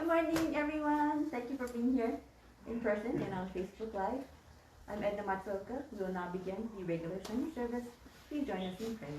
morning, everyone. Thank you for being here in person and on Facebook Live. I'm Edna. We will now begin the regular Sunday service. Please join us in prayer.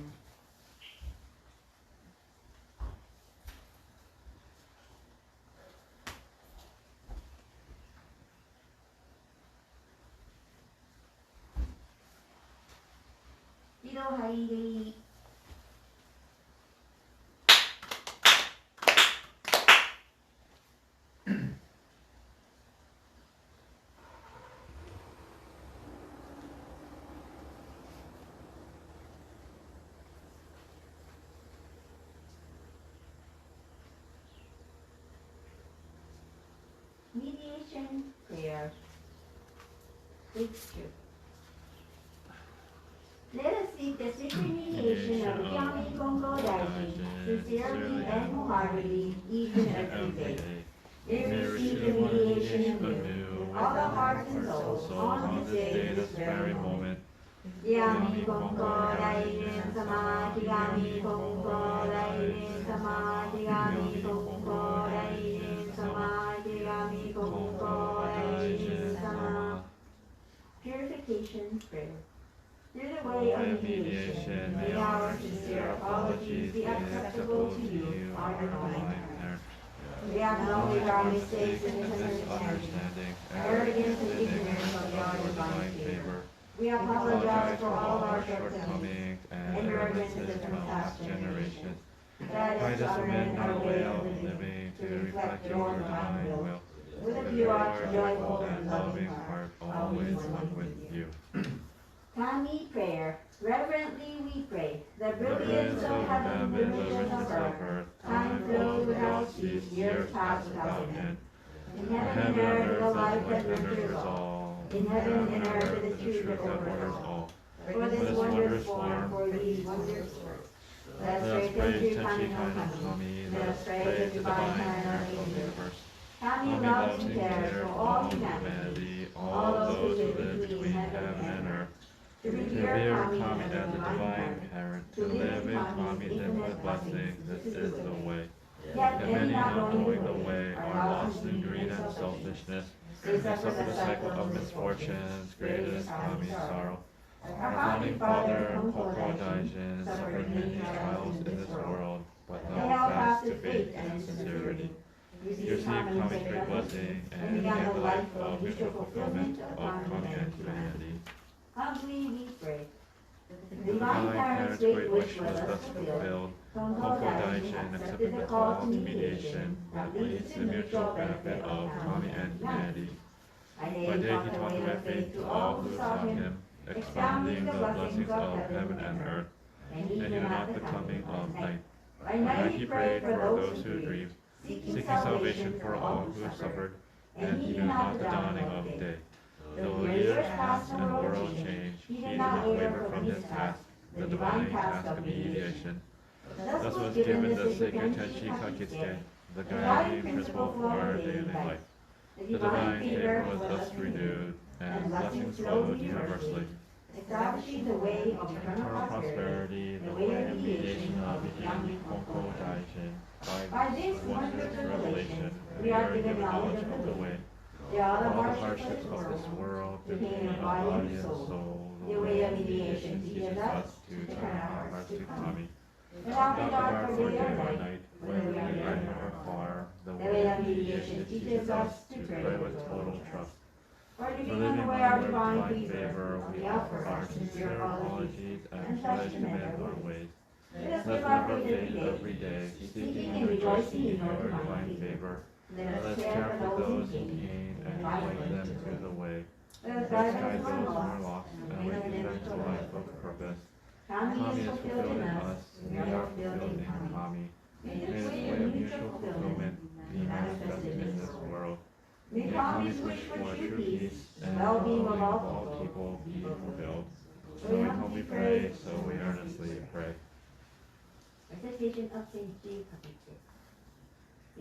Mediation prayer. Week 2. Let us seek the secret mediation of Kami Konko sincerely and wholeheartedly, each and every day. May we receive the mediation anew with all our hearts and souls on this day, this very moment. Kami Konko Sama, Kami Konko Sama, Kami Konko Sama, Kami Konko Sama. Purification prayer. Through the way of mediation, may our sincere apologies be acceptable to you, our divine parent. We acknowledge our mistakes and misunderstanding, arrogance and ignorance of your divine favor. We apologize for all our shortcomings and arrogances of past generations. Guide us amend our way of living to reflect your divine will. With a pure, joyful, and loving heart, always one with you. Kami prayer. Reverently we pray. The brilliance of heaven, the riches of earth. Time flows without cease, years pass without end. In heaven and earth, the life that nurtures all. In heaven and earth, the truth that orders all. For this wondrous form, for these wondrous works. Let us pray to Kami. Let us pray to the divine plan of the universe. Kami loves and cares for all humanity, all those who live between heaven and earth. To revere Kami as the divine parent, to live in Kami's infinite blessings, this is the way. Yet many not knowing the way are lost in greed and selfishness. They suffer the cycle of misfortunes, greater than Kami's sorrow. Our founding father, Konko suffered many trials in this world, but held fast to faith and sincerity. He received Kami's great blessing and began the life of mutual fulfillment of Kami and humanity. Humbly we pray. The divine parent's great wish was thus fulfilled. Konko accepted the call to mediation that leads to the mutual benefit of Kami and humanity. By day he taught the way of faith to all who sought him, expounding the blessings of heaven and earth, and he not the coming of night. By night he prayed for those who grieved, seeking salvation for all who suffered, and he knew not the dawning of day. Though years passed and the world changed, he did not waver from his task, the divine task of mediation. Thus was given the sacred Tenshi Kakitsuke, the guiding principle for our daily life. The divine favor was thus renewed, and blessings flowed universally, establishing the way of eternal prosperity, the way of mediation of Kami Konko Daishin. By this wondrous revelation, we are given knowledge of the way. All the hardships of this world, the pain of body and soul, the way of mediation teaches us to turn our hearts to Kami. Without the dark for day or night, whether we are near or far, the way of mediation teaches us to pray with total trust. For living on the way of divine favor, we offer our sincere apologies and pledge to mend our ways. Let us live our faith every day, seeking and rejoicing in your divine favor. Let us care for those in pain and point them to the way. Let us guide those who are lost and awaken them to life of purpose. Kami is fulfilled in us, we are fulfilled in Kami. May this way of mutual fulfillment be manifested in this world. May Kami's wish for true peace and well-being of all people be fulfilled. So we humbly pray, so we earnestly pray. Recitation of Sensei.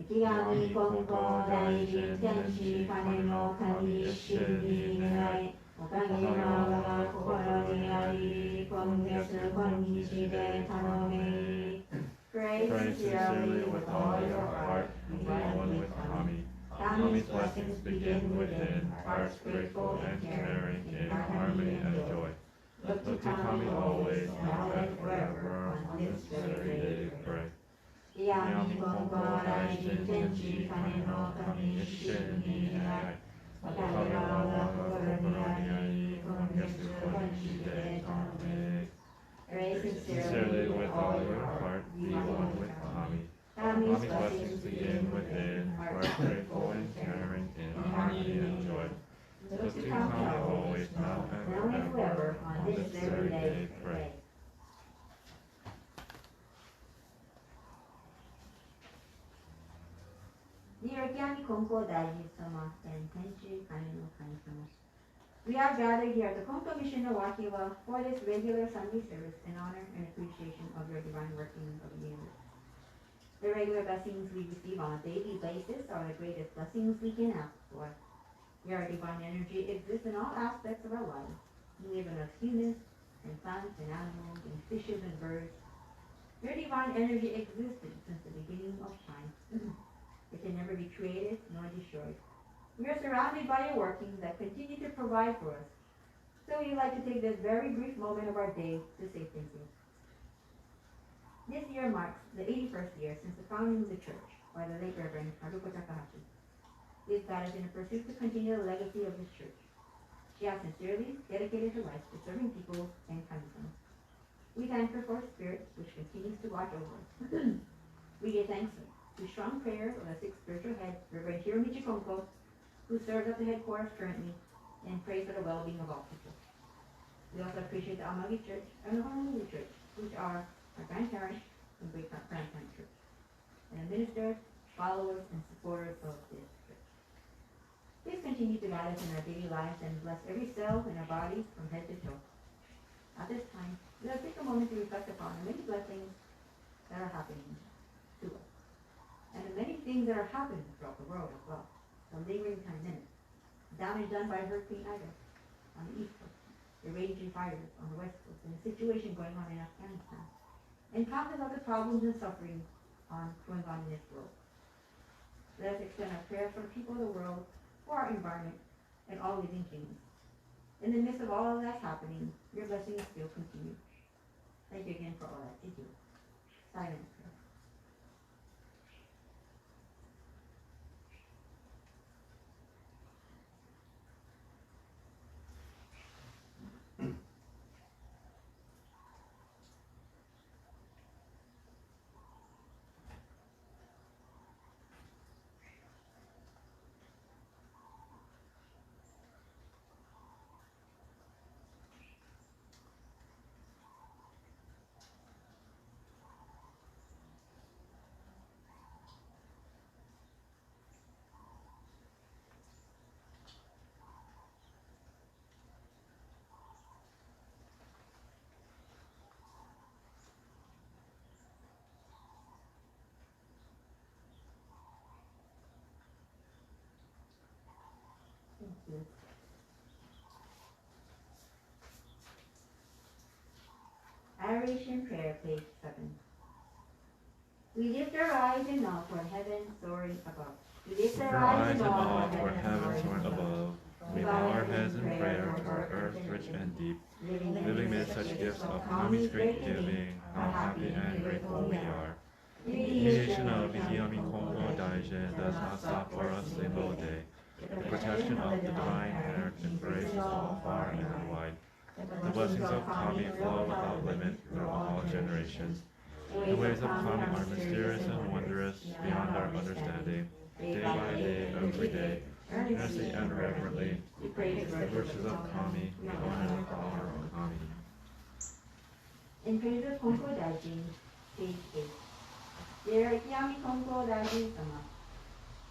Kami Konko Tenshi Kane no Kami Shiri Nenai Okage no Waga Kokoro ni Ari Kongetsu Konnichi de Tanome. Pray sincerely with all your heart and be one with Kami. Kami's blessings begin within, hearts grateful and caring in harmony and joy. Look to Kami always, now and forever, on this very day we pray. Yami Konko Daijin Tenchi Kami no Kami Sheni Ai. Wahiawa Koronai Kongetsu Konichi De Tame. Pray Sincerely with all your heart, be one with Kami. Kami's blessings begin within, hearts grateful and caring in harmony and joy. Look to Kami always, now and forever, on this very day pray. Dear Konko Sama and Kami-Sama, we are gathered here at the Konko Mission of Wahiawa for this regular Sunday service in honor and appreciation of your divine working of the universe. The regular blessings we receive on a daily basis are the greatest blessings we can ask for. Your divine energy exists in all aspects of our lives. You live in us humans, and plants and animals, and fishes and birds. Your divine energy existed since the beginning of time. It can never be created nor destroyed. We are surrounded by your workings that continue to provide for us. So we'd like to take this very brief moment of our day to say thank you. This year marks the 81st year since the founding of the church by the late Reverend Haruko Takahashi. This God is in a pursuit to continue the legacy of this church. She has sincerely dedicated her life to serving people and Kami-Sama. We thank her for her spirit, which continues to watch over us. We give thanks to strong prayers of the sixth spiritual head, Reverend Hiromichi Konko, who serves at the headquarters currently, and prays for the well-being of all people. We also appreciate the Amagi Church and the Honolulu Church, which are our grandparents and great-grandparent church, and the ministers, followers, and supporters of this church. Please continue to guide us in our daily lives and bless every cell in our bodies from head to toe. At this time, let us take a moment to reflect upon the many blessings that are happening to us, and the many things that are happening throughout the world as well. The lingering time minutes, damage done by Hurricane Ida on the East Coast, the raging fires on the West Coast, and the situation going on in Afghanistan, and countless other problems and suffering going on in this world. Let us extend our prayers for the people of the world, for our environment, and all living things. In the midst of all of that's happening, your blessings still continue. Thank you again for all that you do. Silent prayer. Thank you. Adoration Prayer, page 7. We lift our eyes in awe toward heaven soaring above. We lift our eyes in awe toward heaven soaring above. We bow our heads in prayer toward earth rich and deep, living amid such gifts of Kami's great giving. How happy and grateful we are. The mediation of Yami Konko Daijin does not stop for a single day. The protection of the divine parent embraces all far and wide. The blessings of Kami flow without limit through all generations. The ways of Kami are mysterious and wondrous beyond our understanding. Day by day, every day, earnestly and reverently, we praise the virtues of Kami, we honor the power of Kami. In praise of Konko Daijin, page 8. Dear Yami Konko Daijin-sama,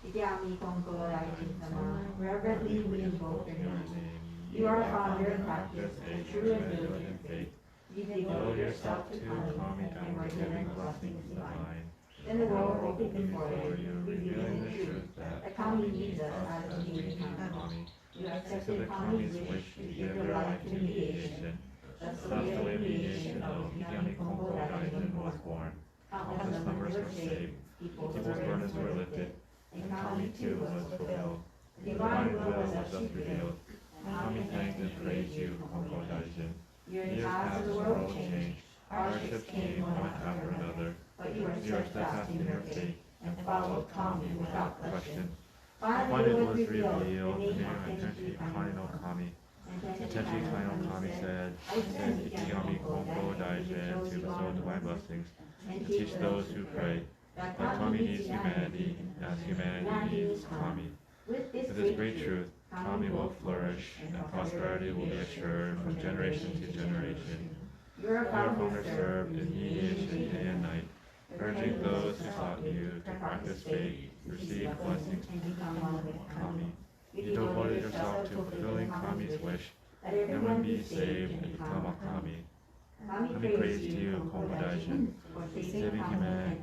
Yami Konko Daijin-sama, reverently we invoke your name. You are a founder and practice, and true and diligent faith. You devote yourself to Kami and were giving blessings divine. Then the world opened before you, revealing the truth that Kami needs us as a human Kami. You accepted Kami's wish to give your life to mediation. Thus the way of mediation of Yami Konko Daijin was born. Countless numbers were saved, people's burdens were lifted, and Kami too was fulfilled. The divine will was thus revealed. Kami thanked and praised you, Konko Daijin. Years passed, the world changed. Hardships came one after another. But you are steadfast in your faith and followed Kami without question. Finally it was revealed, the new Intenshi Kai no Kami. Intenshi Kai no Kami said, Ikigami Konko Daijin to bestow divine blessings and teach those who pray that Kami needs humanity as humanity needs Kami. With this great truth, Kami will flourish and prosperity will be assured from generation to generation. Your founder served in mediation day and night, urging those who sought you to practice faith, receive blessings, and become one with Kami. You devoted yourself to fulfilling Kami's wish that everyone be saved and become a Kami. Kami praised you, Konko Daijin, for saving humanity.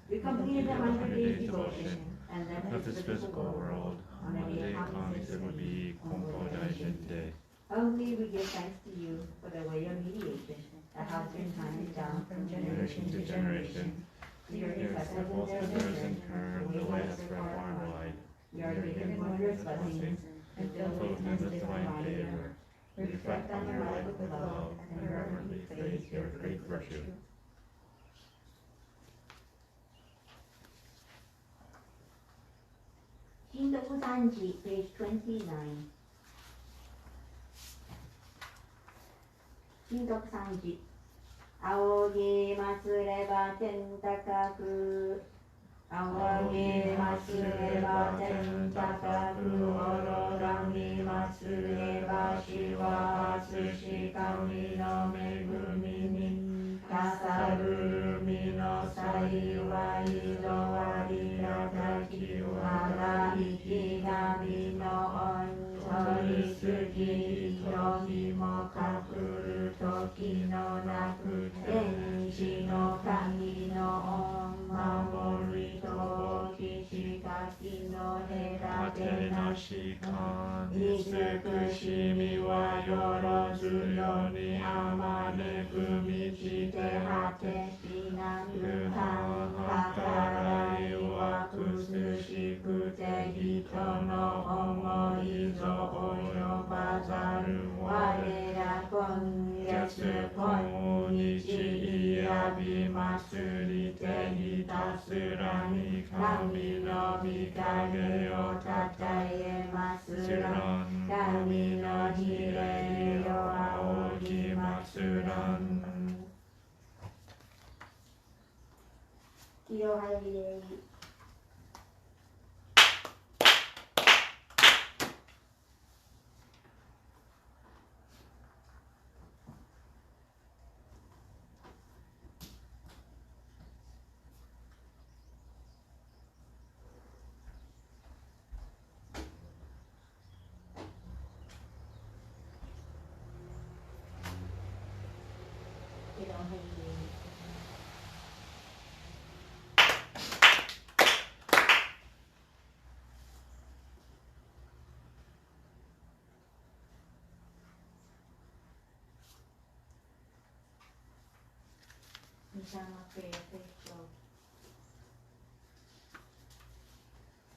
We completed the 100 days devotion and left this physical world on the day Kami said would be Konko Daijin Day. Only we give thanks to you for the way of mediation that has been handed down from generation to generation. Your disciples and theirs in turn, the way has spread far and wide. You are given wondrous blessings and filled with immense divine favor. We reflect on your life with love and reverently praise your great virtue. Shintoku Sanji, page 29. Shintoku Sanji. 仰ぎますれば天高く。仰ぎますれば天高く。おろらみますればしわすし神の恵みに。かさるるみの幸いぞありがたきわらいき神の恩取りすぎ時もかくる時のなく天使の神の恩守りときしかきの隔てなし慈しみはよろずよにあまねく満ちて果てしなく計らいはくすしくて人の思いぞ及ばざる我ら今月今日いやびますりてひたすらに神の御影をたたえますらん神の比例を仰ぎますらん清原比例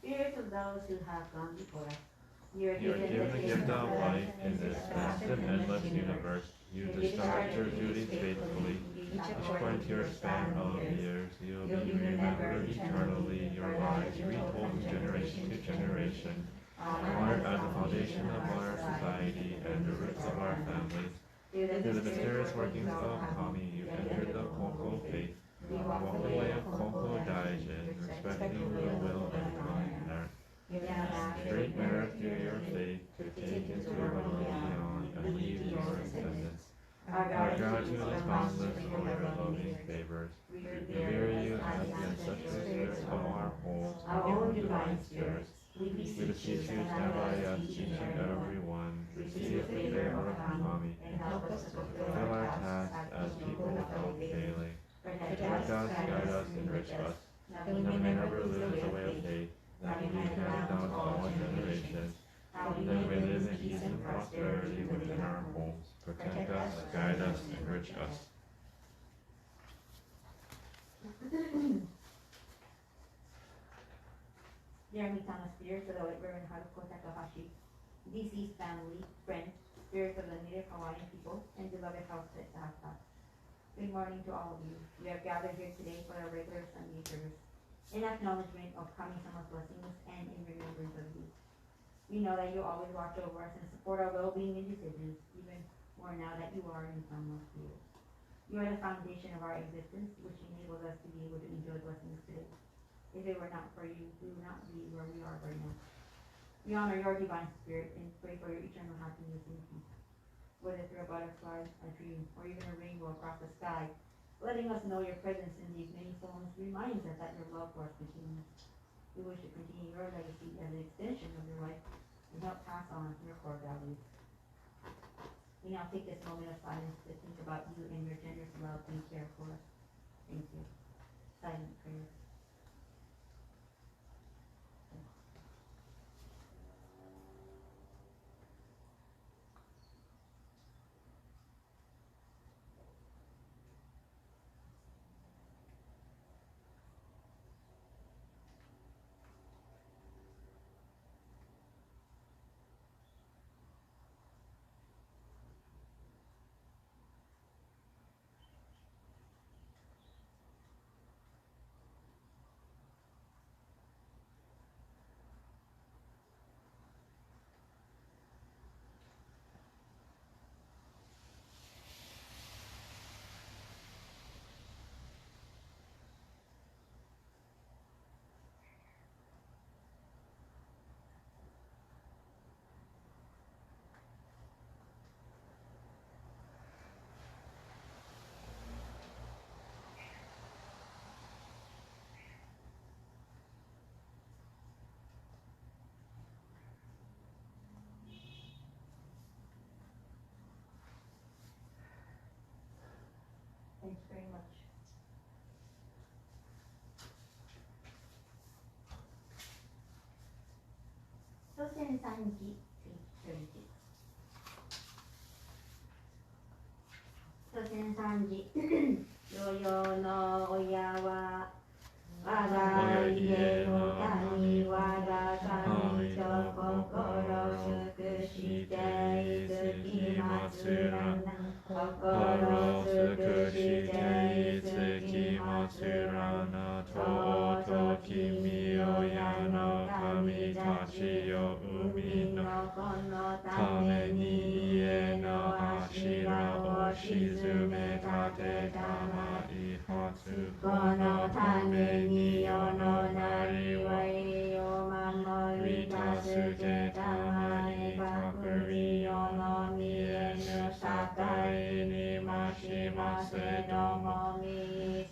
Spirits of those who have gone before us, you are given the gift of life in this vast and endless universe. You discharge your duties faithfully, each according to your span of years. You will be remembered eternally, your lives retold from generation to generation, honored as the foundation of our society and the roots of our families. Through the mysterious workings of Kami, you entered the Konko faith. You walk the way of Konko Daijin, respecting the will of the divine parent. You have great merit through your faith to take into the world beyond and leave your descendants. Our gratitude is boundless for your loving favors. We revere you as the ancestral spirits of our own divine spirits. We beseech you, stand by us, teaching everyone, receive the favor of Kami, and help us to fulfill our task as people without failing. Protect us, guide us, enrich us, that we may never lose the way of faith, that we may hand down to all generations, that we may live in peace and prosperity within our homes. Protect us, guide us, enrich us. Dear Mitama Spirit of the White Reverend Haruko Takahashi, deceased family, friends, spirits of the native Hawaiian people, and beloved housemates Tahaka. Good morning to all of you. We have gathered here today for our regular Sunday service, in acknowledgement of Kami-Sama's blessings and in remembrance of you. We know that you always watch over us and support our well-being and decisions, even more now that you are in Kami's Spirit. You are the foundation of our existence, which enables us to be able to enjoy blessings today. If it were not for you, we would not be where we are right now. We honor your divine spirit and pray for your eternal happiness and peace. Whether through a butterfly, a dream, or even a rainbow across the sky, letting us know your presence in these many forms reminds us that your love for us continues. We wish to continue your legacy as an extension of your life and help pass on your core values. We now take this moment of silence to think about you and your generous love and care for us. Thank you. Silent prayer. Thanks very much. So Sensei, page 36. So Sensei, Yoyo no Wahiawa, Waga Ie no Kami, Waga Kami to Kokoro Sukushite Itsukimatsurana, Kokoro Sukushite Itsukimatsurana, To Kimi Oya no Kami Tachi yo Umi no Kono Tame ni Ie no Ashira o Shizume Tate Tama Ihatsu Kono Tame ni Ono Nari Wai o Mamori Tasuke Tama Ikakuri Ono Mie no Sakai ni Mashimase Domo Mi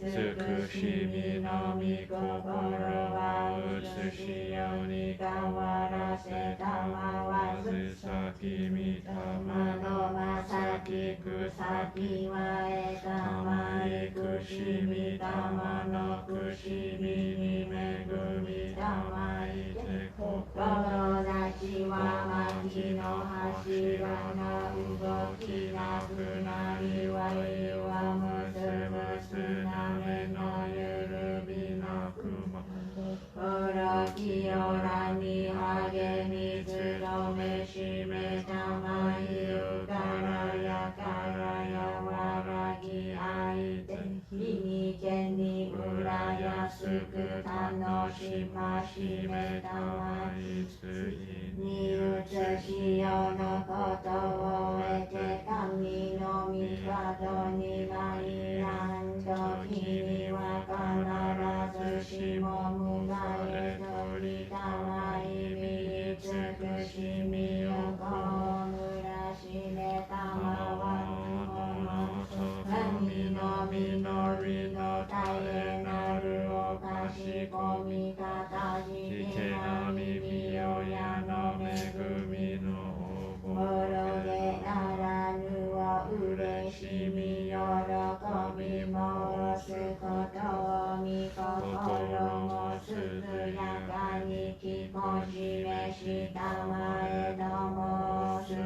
Tsukushimi no Mi Kokoro wa Utsushio ni Kawarase Tama wa Zusaki mi Tama no Masaki Kusaki wa Etama Ikushimi Tama no Kushimi ni Megumi Tama ite Kokoro dachi wa Maki no hashira no Ugoki na Kunari wa Iwa Musu Musu Name no Yurubi no Kuma Oroki ora ni hage mi tsurome shime tama iu karaya karaya waragi aite hini ken ni uraya suku tano shima shime tama itsu ni utsushi yo no koto o ete kami no mikato ni mairan toki ni wa kanarazu shimomu ga etori tama imi itsukushimi yo komura shine tama wa nimono kami no minori no tae naru o kashikomi kata hike nami miyo ya no megumi no oboroge aranu o ureshimi yorokobi mo osu koto o mi kokoro mo suzuyaka ni kikoshime shitama e domo su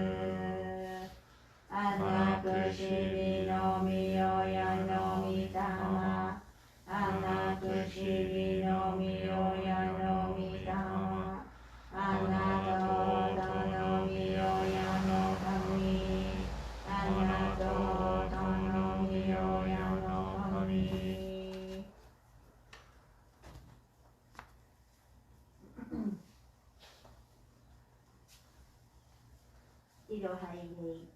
anakushimi no miyoya no mitama anakushimi no miyoya no mitama Irohaide.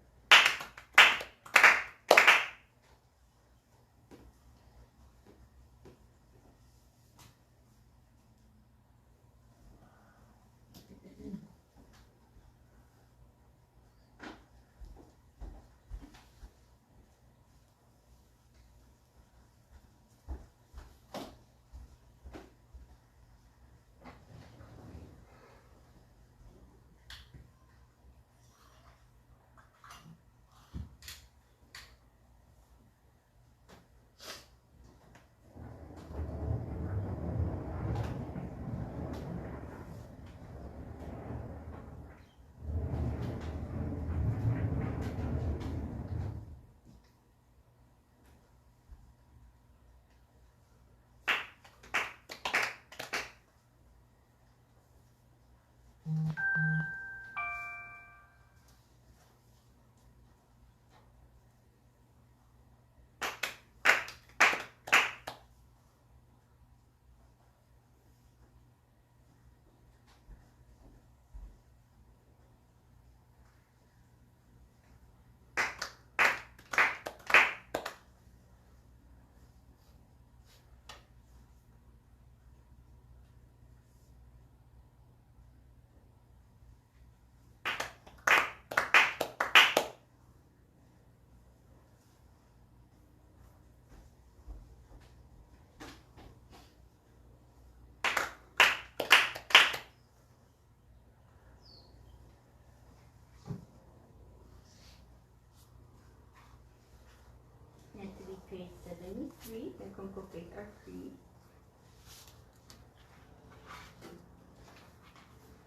Mentally page 73, the Konko page are free.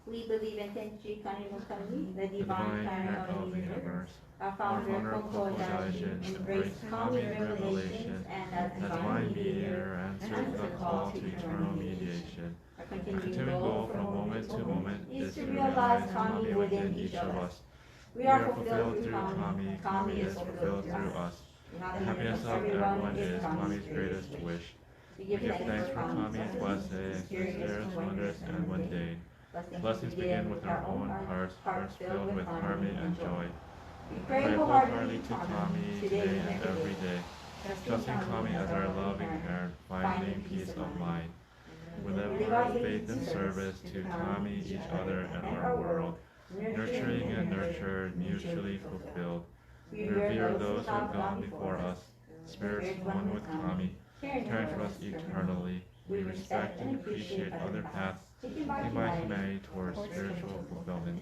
We believe in Tenchi Kani no Kami, the divine parent of the universe. Our founder, Konko Daishin, embraced Kami revelations and as divine mediator, answers the call to eternal mediation. Our continuing goal from moment to moment is to realize Kami within each of us. We are fulfilled through Kami, Kami is fulfilled through us. The happiness of everyone is Kami's greatest wish. We give thanks for Kami's blessings, sincerest, wondrous, and mundane. Blessings begin with our own hearts filled with harmony and joy. We pray wholeheartedly to Kami today and every day, trusting Kami as our loving parent, finding peace of mind. We live our faith and service to Kami, each other, and our world, nurturing and nurtured, mutually fulfilled. We revere those who have gone before us, spirits one with Kami, caring for us eternally. We respect and appreciate other paths taken by humanity towards spiritual fulfillment.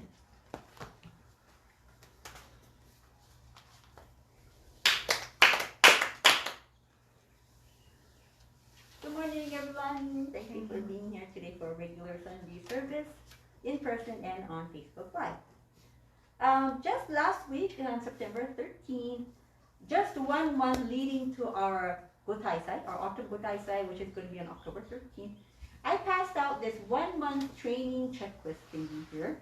Good morning, everyone. Thank you for being here today for a regular Sunday service, in person and on Facebook Live. Just last week, on September 13th, just 1 month leading to our Gotaisai, our autumn Gotaisai, which is going to be on October 13th, I passed out this 1 month training checklist thingy here.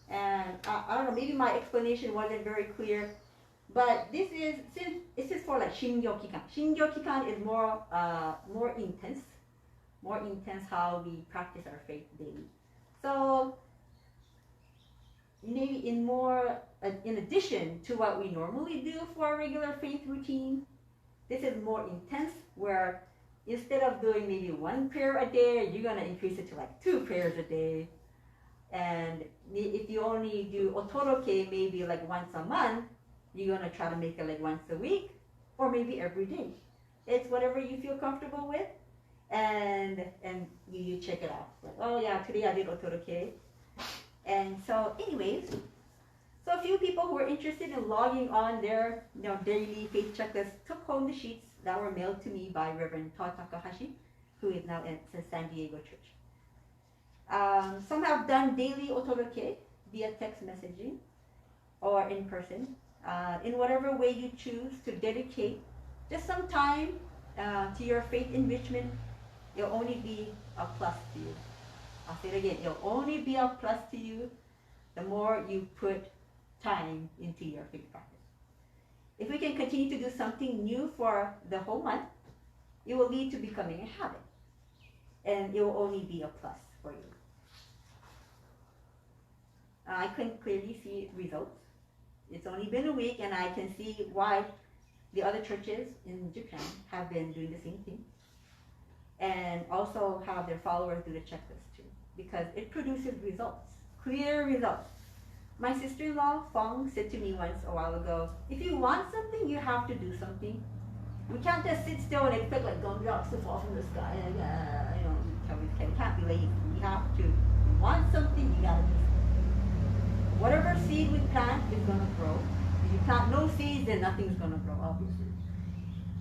And I don't know, maybe my explanation wasn't very clear, but this is for like Shingyo Kikan. Shingyo Kikan is more intense how we practice our faith daily. So maybe in addition to what we normally do for our regular faith routine, this is more intense, where instead of doing maybe 1 prayer a day, you're gonna increase it to like 2 prayers a day. And if you only do otoroke maybe like once a month, you're gonna try to make it like once a week or maybe every day. It's whatever you feel comfortable with, and you check it out. Like, oh yeah, today I did otoroke. And so anyways, so a few people who were interested in logging on their daily faith checklist took home the sheets that were mailed to me by Reverend Todd Takahashi, who is now at San Diego Church. Some have done daily otoroke via text messaging or in person. In whatever way you choose to dedicate just some time to your faith enrichment, it'll only be a plus to you. I'll say it again, it'll only be a plus to you the more you put time into your faith practice. If we can continue to do something new for the whole month, it will lead to becoming a habit, and it will only be a plus for you. I couldn't clearly see results, It's only been a week, and I can see why the other churches in Japan have been doing the same thing, and also have their followers do the checklist too, because it produces results, clear results. My sister-in-law, Fong, said to me once a while ago, if you want something, you have to do something. We can't just sit still and expect like gumdrops to fall from the sky. We can't be lazy. We have to. If you want something, you gotta do something. Whatever seed we plant is gonna grow. If you plant no seeds, then nothing's gonna grow, obviously.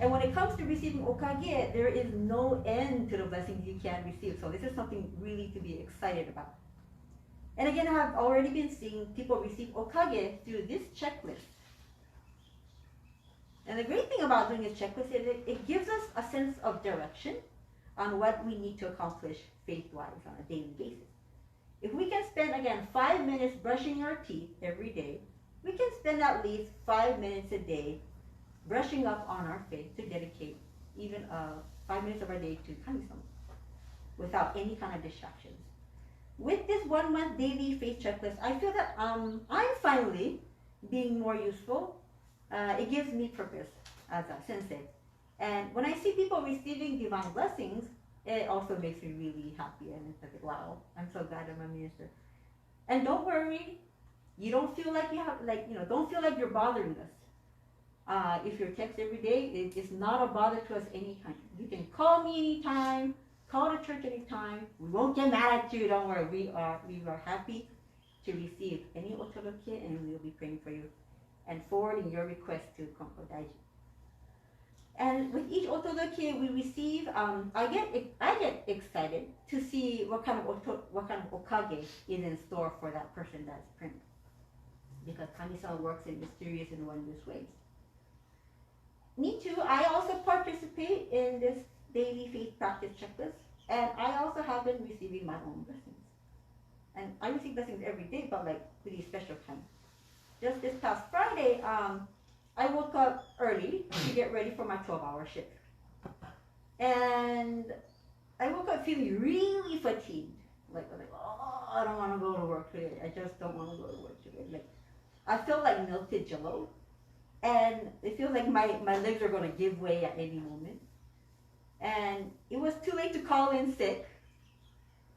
And when it comes to receiving okage, there is no end to the blessings you can receive. So this is something really to be excited about. And again, I have already been seeing people receive okage through this checklist. And the great thing about doing a checklist is it gives us a sense of direction on what we need to accomplish faith-wise on a daily basis. If we can spend, again, 5 minutes brushing our teeth every day, we can spend at least 5 minutes a day brushing up on our faith to dedicate even 5 minutes of our day to Kami-Sama without any kind of distractions. With this 1 month daily faith checklist, I feel that I'm finally being more useful. It gives me purpose as a sensei. And when I see people receiving divine blessings, it also makes me really happy. And it's like, wow, I'm so glad I'm a minister. And don't worry, you don't feel like you have, don't feel like you're bothering us. If you're text every day, it's not a bother to us anytime. You can call me anytime, call the church anytime. We won't get mad at you, don't worry. We are happy to receive any otoroke, and we'll be praying for you and forwarding your request to Konko Daiji. And with each otoroke we receive, I get excited to see what kind of okage is in store for that person that's praying, because Kami-sama works in mysterious and wondrous ways. Me too. I also participate in this daily faith practice checklist, and I also have been receiving my own blessings. And I receive blessings every day, but like really special times. Just this past Friday, I woke up early to get ready for my 12-hour shift. And I woke up feeling really fatigued. Like, oh, I don't want to go to work today. I just don't want to go to work today. Like, I feel like melted jello. And it feels like my legs are going to give way at any moment. And it was too late to call in sick.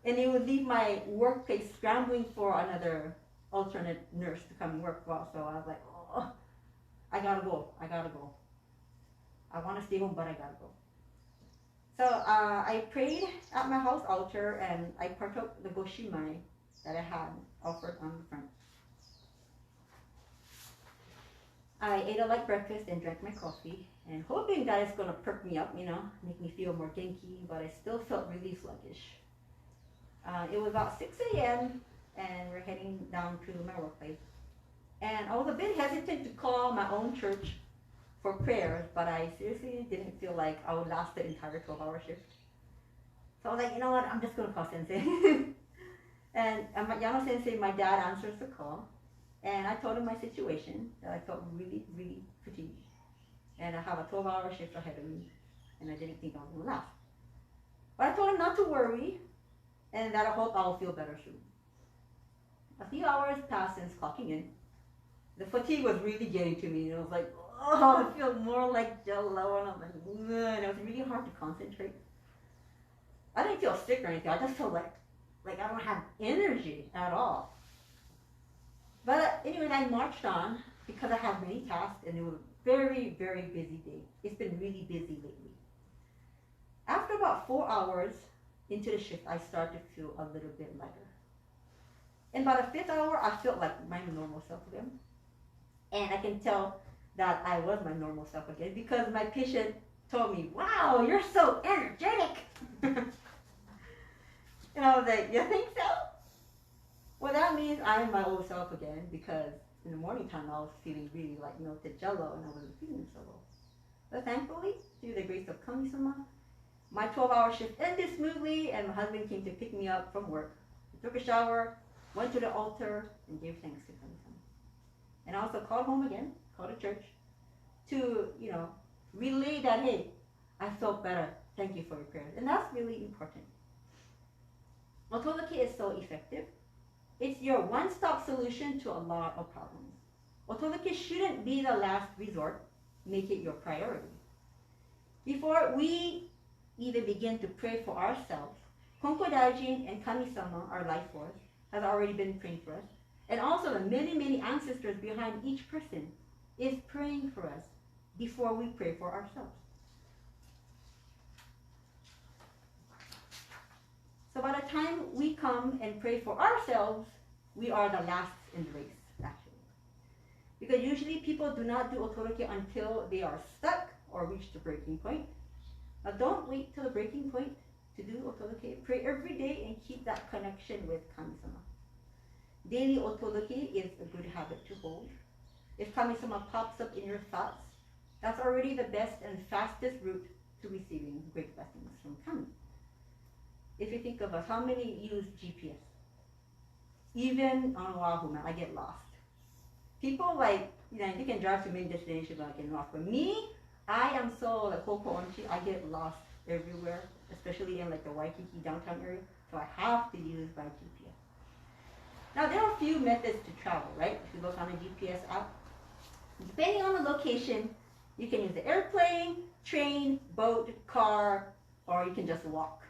And it would leave my workplace scrambling for another alternate nurse to come and work well. So I was like, oh, I gotta go. I want to stay home, but I gotta go. So I prayed at my house altar, and I partook the goshimai that I had offered on the front. I ate a light breakfast and drank my coffee, and hoping that it's gonna perk me up, make me feel more genki, but I still felt really sluggish. It was about 6 a.m. and we're heading down to my workplace. And I was a bit hesitant to call my own church for prayers, but I seriously didn't feel like I would last the entire 12-hour shift. So I was like, you know what, I'm just going to call Sensei. And Yano Sensei, my dad, answers the call. And I told him my situation, that I felt really, really fatigued. And I have a 12-hour shift ahead of me, and I didn't think I was going to last. But I told him not to worry, and that I hope I'll feel better soon. A few hours passed since clocking in. The fatigue was really getting to me, and I was like, oh, I feel more like jello, and I'm like, ugh, and it was really hard to concentrate. I didn't feel sick or anything. I just felt like I don't have energy at all. But anyway, I marched on because I have many tasks, and it was a very, very busy day. It's been really busy lately. After about 4 hours into the shift, I started to feel a little bit lighter. In about the 5th hour, I felt like my normal self again. And I can tell that I was my normal self again because my patient told me, wow, you're so energetic. And I was like, you think so? Well, that means I'm my old self again, because in the morning time I was feeling really like melted jello and I wasn't feeling so well. But thankfully, through the grace of Kami-Sama, my 12-hour shift ended smoothly, and my husband came to pick me up from work. He took a shower, went to the altar, and gave thanks to Kami-Sama. And I also called home again, called the church, to, relay that, hey, I felt better. Thank you for your prayers. And that's really important. Otoroke is so effective. It's your one-stop solution to a lot of problems. Otoloke shouldn't be the last resort. Make it your priority. Before we even begin to pray for ourselves, Konko and Kami-Sama, our life force, has already been praying for us. And also the many, many ancestors behind each person is praying for us before we pray for ourselves. So by the time we come and pray for ourselves, we are the last in the race, actually. Because usually people do not do otoloke until they are stuck or reach the breaking point. Now don't wait till the breaking point to do otoloke. Pray every day and keep that connection with Kami-Sama. Daily otoloke is a good habit to hold. If Kami-Sama pops up in your thoughts, that's already the best and fastest route to receiving great blessings from Kami. If you think of us, how many use GPS? Even on Oahu, man, I get lost. People they can drive to main destination without getting lost. But me, I am so like Ho'opo'onchi, I get lost everywhere, especially in like the Waikiki downtown area. So I have to use my GPS. Now there are a few methods to travel, right? If you look on a GPS app, depending on the location, you can use the airplane, train, boat, car, or you can just walk.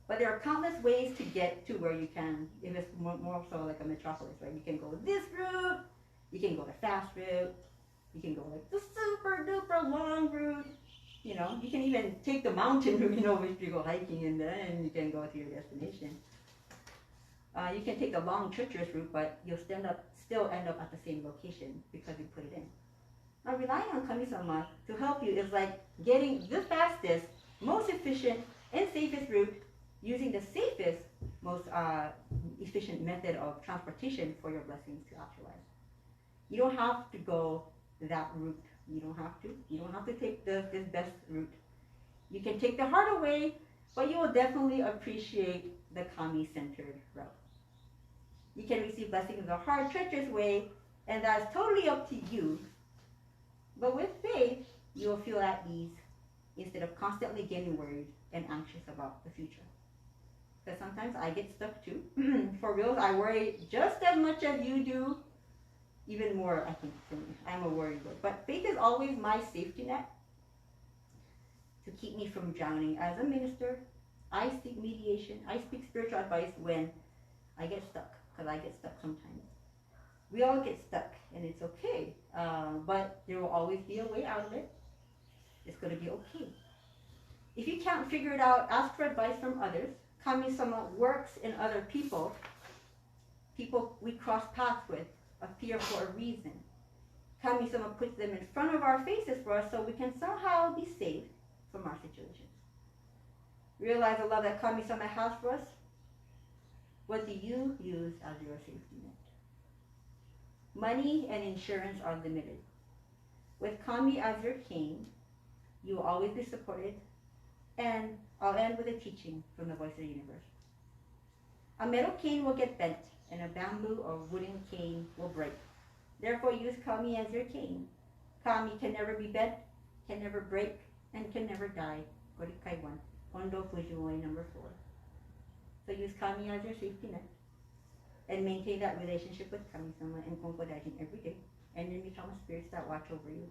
But there are countless ways to get to where you can, if it's more so like a metropolis, right? You can go this route, you can go the fast route, you can go like the super duper long route, you can even take the mountain route, if you go hiking and then you can go to your destination. You can take the long treacherous route, but you'll still end up at the same location because you put it in. Now relying on Kami-Sama to help you is like getting the fastest, most efficient, and safest route using the safest, most efficient method of transportation for your blessings to actualize. You don't have to go that route. You don't have to. You don't have to take this best route. You can take the harder way, but you will definitely appreciate the Kami-centered route. You can receive blessings the hard, treacherous way, and that's totally up to you. But with faith, you will feel at ease instead of constantly getting worried and anxious about the future. Because sometimes I get stuck too. For real, I worry just as much as you do, even more, I think, for me. I'm a worrier. But faith is always my safety net to keep me from drowning. As a minister, I seek mediation. I speak spiritual advice when I get stuck, because I get stuck sometimes. We all get stuck, and it's okay. But there will always be a way out of it. It's going to be okay. If you can't figure it out, ask for advice from others. Kami-Sama works in other people we cross paths with, appear for a reason. Kami-Sama puts them in front of our faces for us so we can somehow be saved from our situations. Realize the love that Kami-Sama has for us. What do you use as your safety net? Money and insurance are limited. With Kami as your king, you will always be supported. And I'll end with a teaching from the Voice of the Universe. A metal cane will get bent, and a bamboo or wooden cane will break. Therefore, use Kami as your cane. Kami can never be bent, can never break, and can never die. Gorikai 1, Kondo Fujiwai number 4. So use Kami as your safety net, and maintain that relationship with Kami-Sama and Konko Daijin every day, and then become a spirits that watch over you.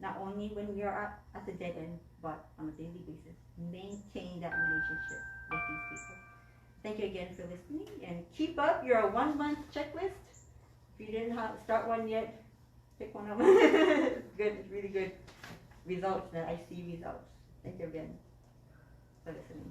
Not only when you're at the dead end, but on a daily basis. Maintain that relationship with these people. Thank you again for listening, and keep up your 1-month checklist. If you didn't start one yet, pick one up. It's good, it's really good results that I see results. Thank you again for listening.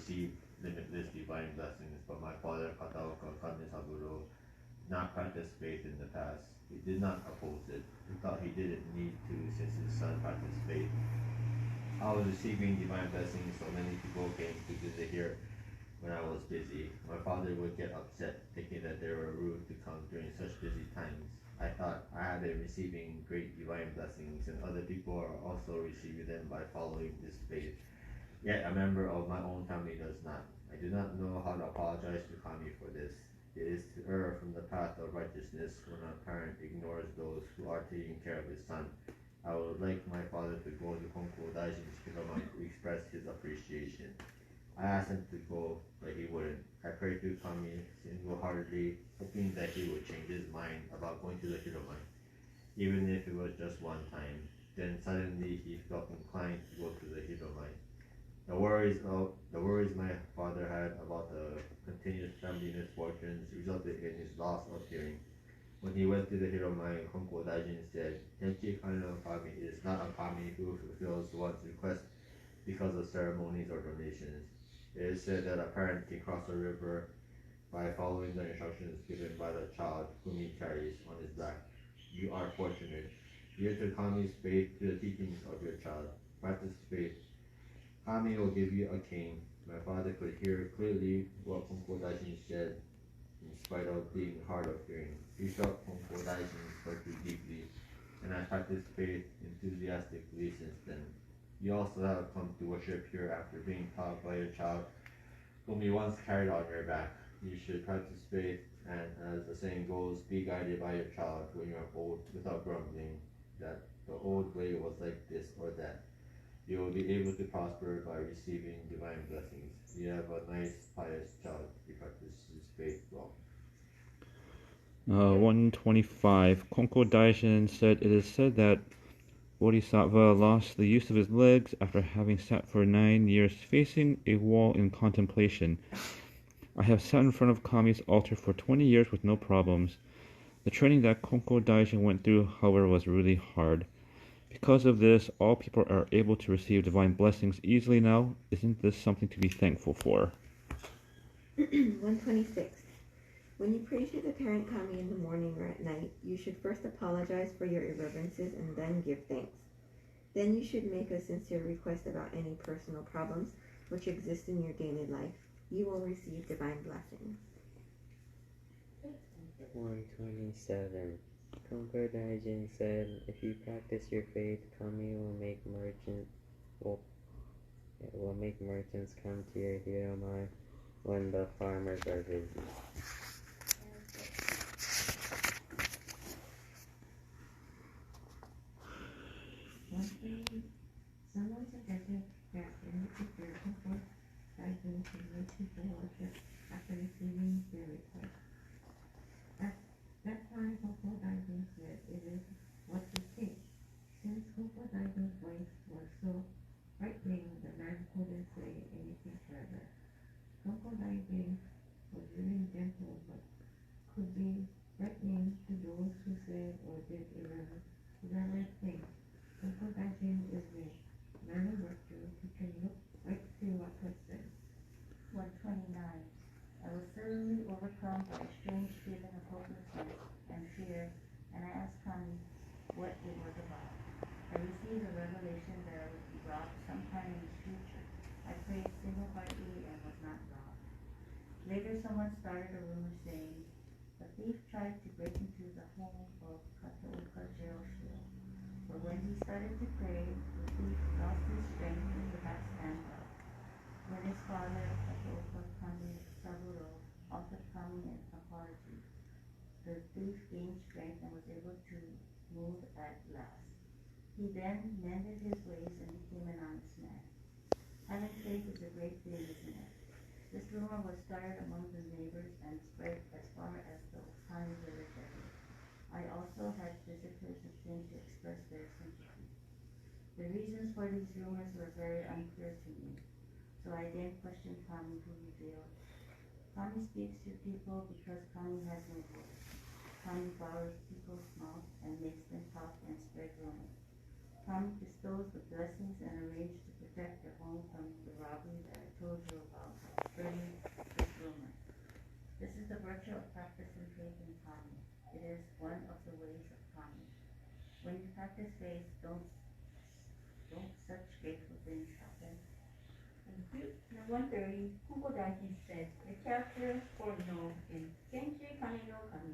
received limitless divine blessings, but my father, Konko Sama, not practiced faith in the past. He did not oppose it. He thought he didn't need to since his son practiced faith. I was receiving divine blessings, so many people came to visit here when I was busy. My father would get upset, thinking that they were rude to come during such busy times. I thought I had been receiving great divine blessings, and other people are also receiving them by following this faith. Yet a member of my own family does not. I do not know how to apologize to Kami for this. It is to err from the path of righteousness when a parent ignores those who are taking care of his son. I would like my father to go to Konko Daijin's Kirama to express his appreciation. I asked him to go, but he wouldn't. I prayed to Kami single-heartedly, hoping that he would change his mind about going to the Hiromai, even if it was just one time. Then suddenly he felt inclined to go to the Hiromai. The worries my father had about the continuous family misfortunes resulted in his loss of hearing. When he went to the Hiromai, Konko Daijin said, Tenchi Kano Kami is not a kami who fulfills one's request because of ceremonies or donations. It is said that a parent can cross a river by following the instructions given by the child whom he carries on his back. You are fortunate. Adhere to Kami's faith to the teachings of your child. Practice faith. Kami will give you a cane. My father could hear clearly what Konko Daijin said in spite of being hard of hearing. He felt Konko Daijin's virtue deeply, and I practiced faith enthusiastically since then. You also have come to worship here after being taught by your child, whom you once carried on your back. You should practice faith, and as the saying goes, be guided by your child when you are old without grumbling that the old way was like this or that. You will be able to prosper by receiving divine blessings. You have a nice, pious child. He practices faith well. 125. Konko Daijin said, it is said that Bodhisattva lost the use of his legs after having sat for 9 years facing a wall in contemplation. I have sat in front of Kami's altar for 20 years with no problems. The training that Konko Daijin went through, however, was really hard. Because of this, all people are able to receive divine blessings easily now. Isn't this something to be thankful for? 126. When you pray to the parent Kami in the morning or at night, you should first apologize for your irreverences and then give thanks. Then you should make a sincere request about any personal problems which exist in your daily life. You will receive divine blessings. 127. Konko Daijin said, if you practice your faith, Kami will make merchants come to your Hiromai when the farmers are busy. Someone suggested that in the future, Konko Daijin should make people worship after receiving their request. At that time, Konko Daijin said, it is what you think. Since Konko Daijin's voice was so frightening, the man couldn't say anything further. Konko Daijin was really gentle, but could be frightening to those who said or did irreverent things. Konko Daijin is a man of virtue who can look right through a person. 129. I was suddenly overcome by a strange feeling of hopelessness and fear, and I asked Kami what it was about. I received a revelation that I would be robbed sometime in the future. I prayed single-heartedly and was not robbed. Later, someone started a rumor saying, a thief tried to break into the home of Kataoka Jiroshio. But when he started to pray, the thief lost his strength and could not stand up. When his father, Kataoka Kami-Sama, offered Kami an apology, the thief gained strength and was able to move at last. He then mended his ways and became an honest man. Having faith is a great thing, isn't it? This rumor was started among the neighbors and spread as far as the Okani village area. I also had visitors who came to express their sympathy. The reasons for these rumors were very unclear to me, so I then questioned Kami, who revealed, Kami speaks to people because Kami has no voice. Kami borrows people's mouth and makes them talk and spread rumors. Kami bestows the blessings and arranges to protect their home from the robbery that I told you about the virtue of practicing faith in Kami. It is one of the ways of Kami. When you practice faith, don't such grateful things happen. Thank you. Now 130, Konko Daiji says, the character for no in Sensei Kami no Kami.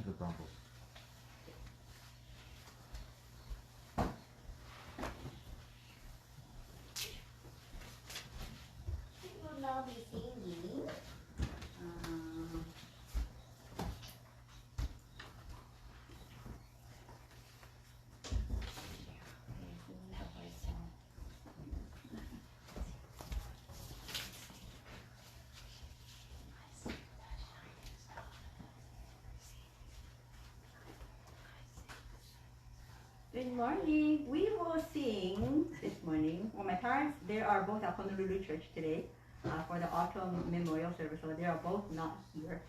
The Broncos. We will now be singing. Good morning. We will sing this morning. Well, my parents, they are both at Honolulu Church today for the autumn memorial service, so they are both not here.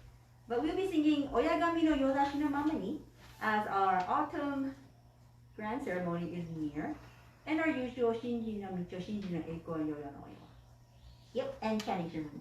But we'll be singing Oyagami no Yodashi no Mama ni as our autumn grand ceremony is near, and our usual Shinji no Micho, Shinji no Eiko, and Yoyo no Oyo. Yep, and Chinese ceremony.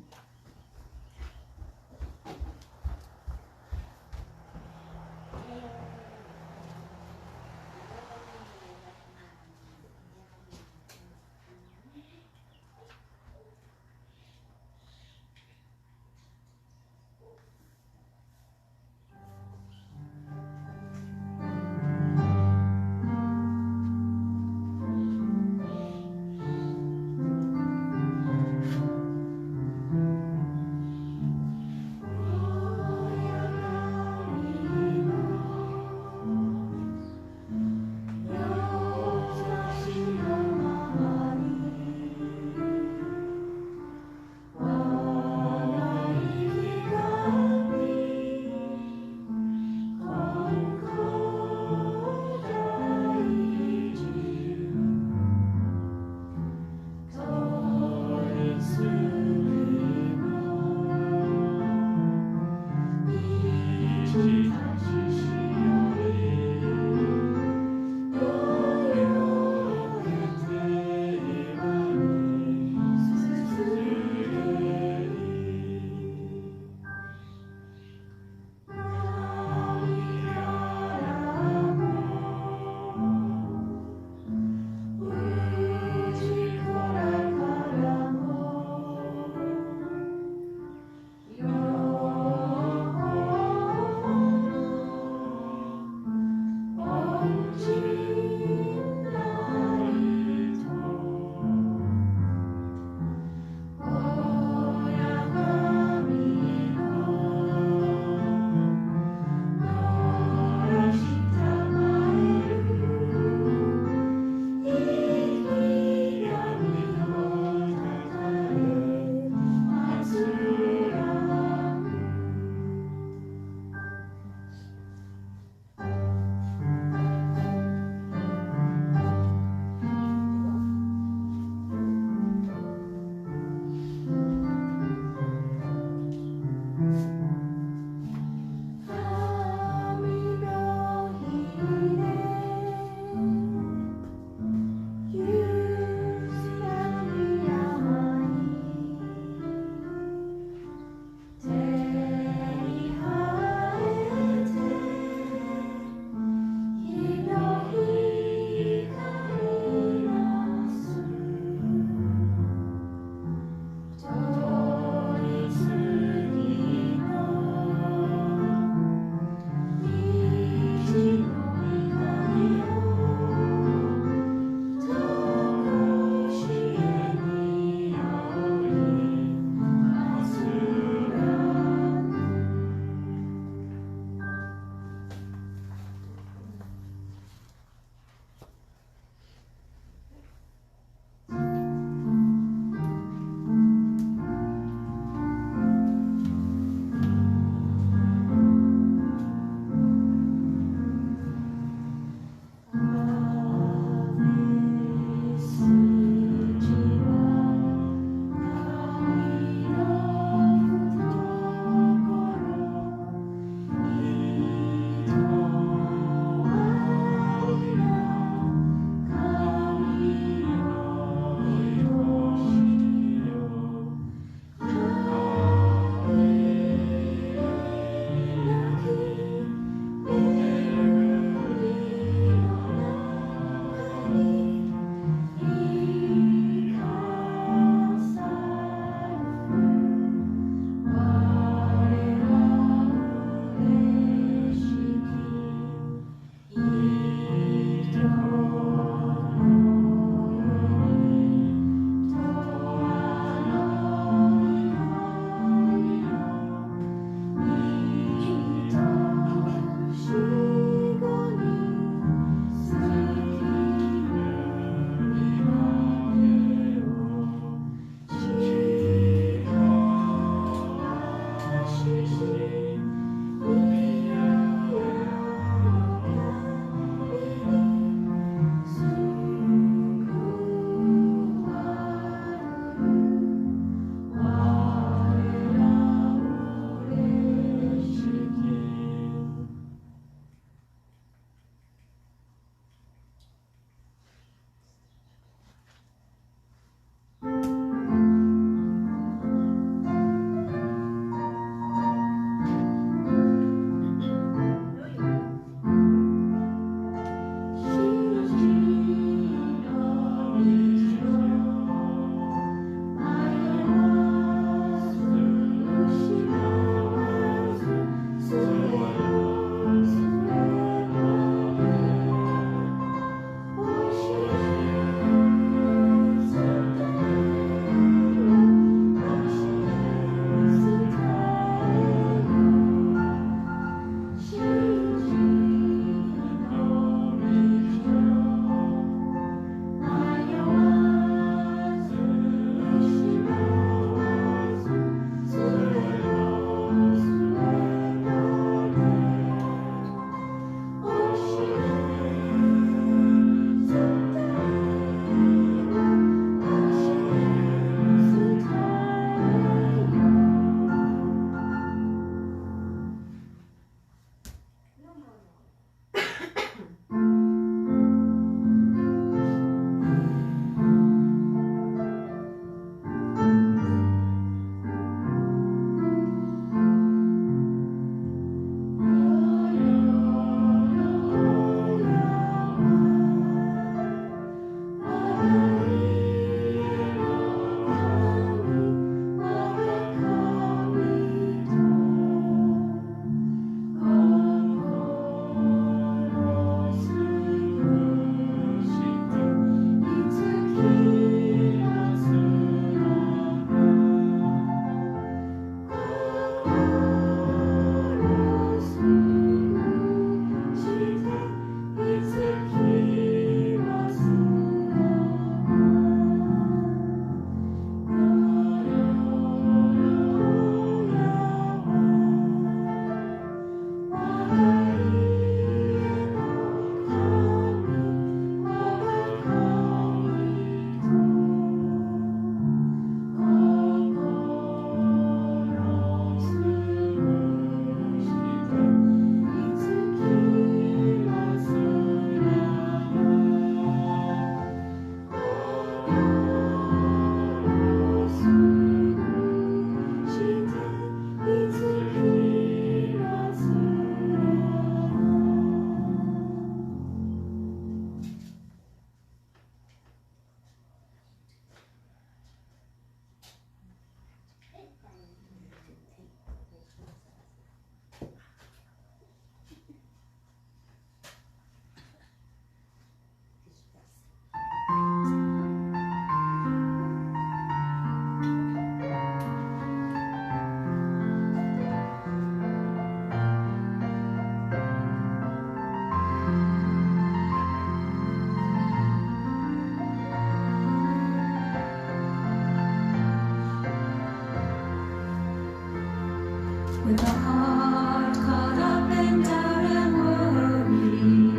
With a heart caught up in doubt and worry,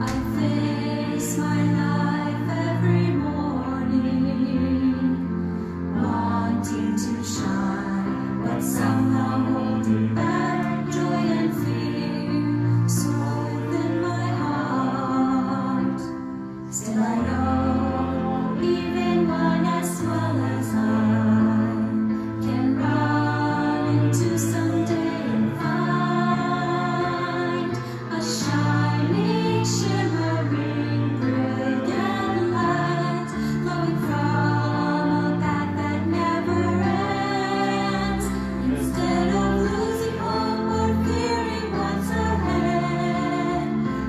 I face my life every morning, wanting to shine, but somehow holding back joy and fear. So within my heart, still I know, even one as well as I can run into someday and find a shining, shimmering, brilliant light flowing from a path that never ends. Instead of losing hope or fearing what's ahead,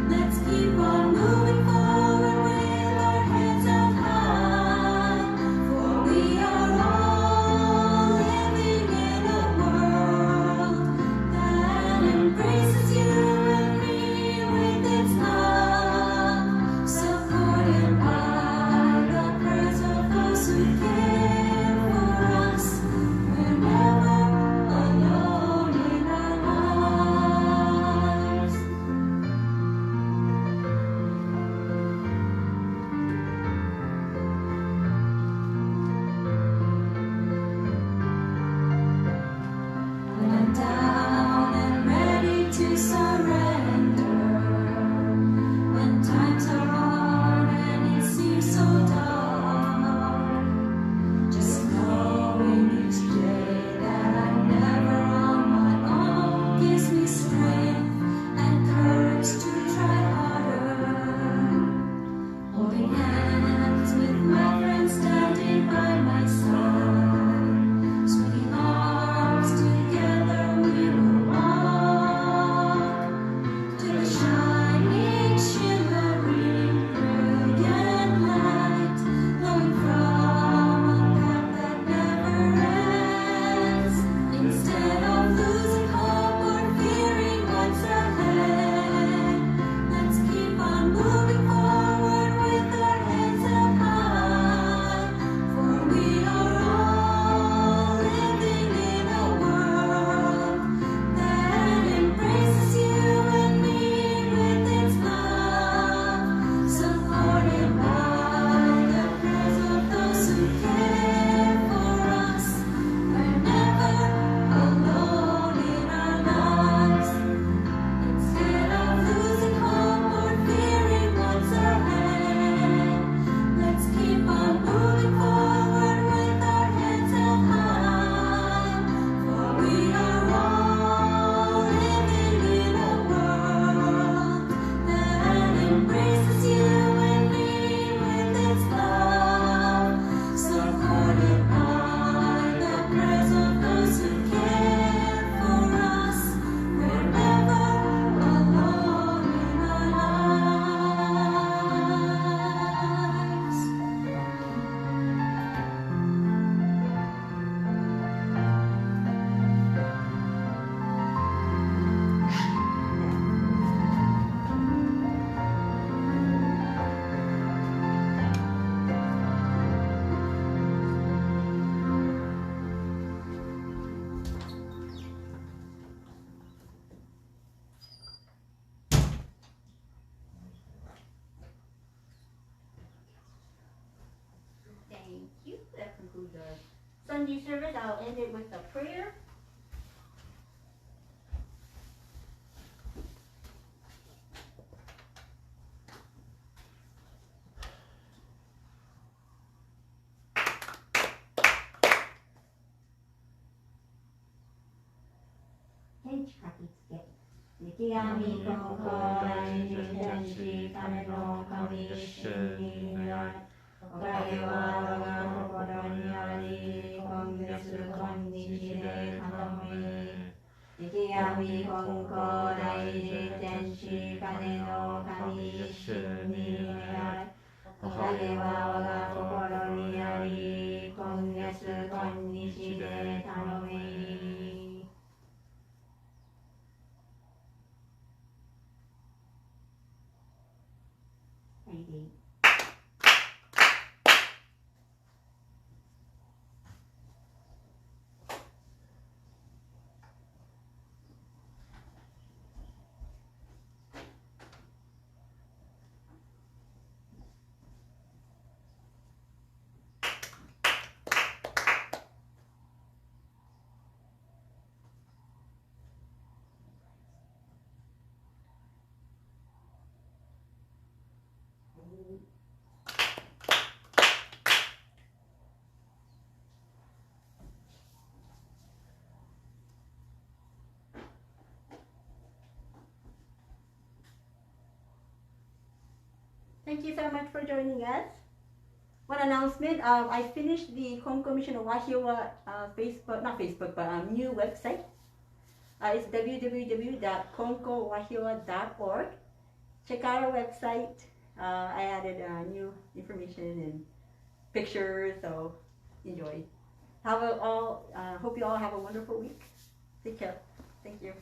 let's keep on moving forward with our heads up high. For we are all living in a world that embraces you and me with its love, supported by the prayers of those who care for us. We're never alone in our lives. When I'm down and ready to surrender, when times are hard and it seems so dark, just knowing each day that I'm never on my own gives me strength and courage to try harder. Holding hands with my friends standing by my side, swinging arms together we will walk to the shining, shimmering, brilliant light flowing from a path that never ends. Instead of losing hope or fearing what's ahead, let's keep on moving forward with our heads up high. For we are all living in a world that embraces you and me with its love, supported by the prayers of those who care for us. We're never alone in our lives. Instead of losing hope or fearing what's ahead, let's keep on moving forward with our heads held high. For we are all living in a world that embraces you and me with its love, supported by the prayers of those who care for us. We're never alone in our lives. Thank you. That concludes our Sunday service. I'll end it with a prayer. Tenchi kakitsuke. Nikigami konko tenshi kame no kami ni nai. Wahiawa wa kokoro ni ari kongetsu konnichi de kanomi. Nikigami konko tenshi kame no kami ni nai. Wahiawa wa kokoro ni ari kongetsu konnichi de kanomi. Thank you. Thank you so much for joining us. One announcement, I finished the Konko Mission of Wahiawa new website. It's www.konkowahiawa.org. Check out our website. I added new information and pictures, so enjoy. Hope you all have a wonderful week. Take care. Thank you.